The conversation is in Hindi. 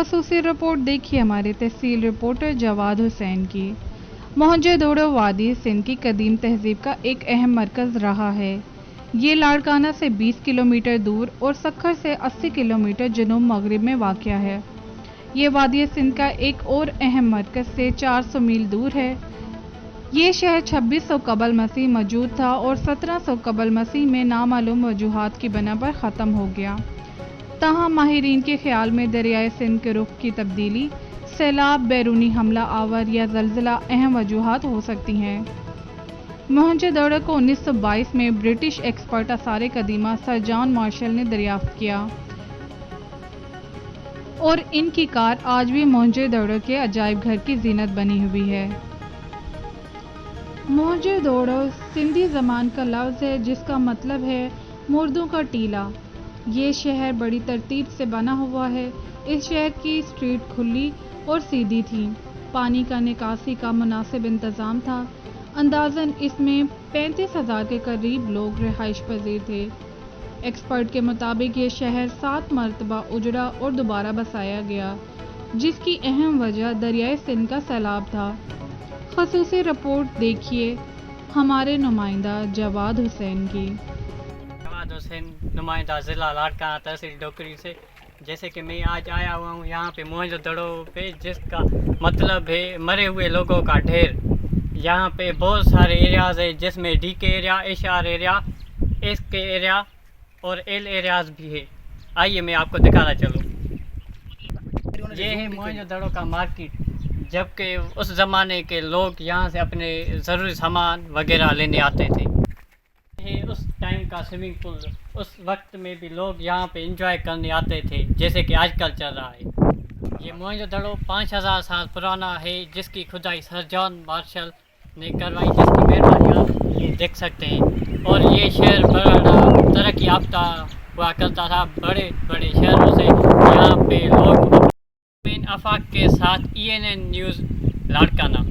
खसूसी रिपोर्ट देखिए हमारे तहसील रिपोर्टर जवाद हुसैन की। मोहनजोदड़ो वादी सिंध की कदीम तहजीब का एक अहम मरकज़ रहा है। ये लाड़काना से 20 किलोमीटर दूर और सक्खर से 80 किलोमीटर जनूब मगरिब में वाक़या है। ये वादी सिंध का एक और अहम मरकज़ से 400 मील दूर है। ये शहर 2600 कबल मसीह मौजूद था और 1700 कबल मसीह में नामालूम वजूहात की बना पर ख़त्म हो गया। ताहम माहिरीन के ख्याल में दरियाए सिंध के रुख की तब्दीली, सैलाब, बैरूनी हमला आवर या ज़लज़ला अहम वजूहात हो सकती हैं। मोहनजोदड़ो को 1922 में ब्रिटिश एक्सपर्ट आसार कदीमा सर जॉन मार्शल ने दरियाफ्त किया और इनकी कार आज भी मोहनजोदड़ो के अजायब घर की जीनत बनी हुई है। मोहनजोदड़ो सिंधी ज़बान का लफ्ज़ है जिसका मतलब है मुर्दों का टीला। ये शहर बड़ी तरतीब से बना हुआ है। इस शहर की स्ट्रीट खुली और सीधी थी। पानी का निकासी का मुनासिब इंतज़ाम था। अंदाज़न इसमें 35,000 के करीब लोग रिहाइश पजीर थे। एक्सपर्ट के मुताबिक ये शहर 7 मरतबा उजड़ा और दोबारा बसाया गया, जिसकी अहम वजह दरियाए सिंध का सैलाब था। खसूसी रिपोर्ट देखिए हमारे नुमाइंदा जवाद हुसैन की। हुसैन, नुमाइंदा ज़िला लाड़काना तहसील डोकरी से। जैसे कि मैं आज आया हुआ हूँ यहाँ पे मोहनजोदड़ो पे, जिसका मतलब है मरे हुए लोगों का ढेर। यहाँ पे बहुत सारे एरियाज़ है जिसमें DK area, SR area, SK area और एल एरियाज़ भी है। आइए मैं आपको दिखाना चलूँ। ये है मोहनजोदड़ो का मार्केट, जबकि उस ज़माने के लोग यहाँ से अपने ज़रूरी सामान वगैरह लेने आते थे। ये उस टाइम का स्विमिंग पूल, उस वक्त में भी लोग यहाँ पे एंजॉय करने आते थे जैसे कि आजकल चल रहा है। ये मोहनजोदड़ो 5000 साल पुराना है, जिसकी खुदाई सर जॉन मार्शल ने करवाई, जिसकी मेहरबानी आप ये देख सकते हैं। और ये शहर बड़ा तरक्की याफ्ता हुआ करता था। बड़े बड़े शहरों से यहाँ पे लोग आफाक के साथ ENN न्यूज़ लाड़काना।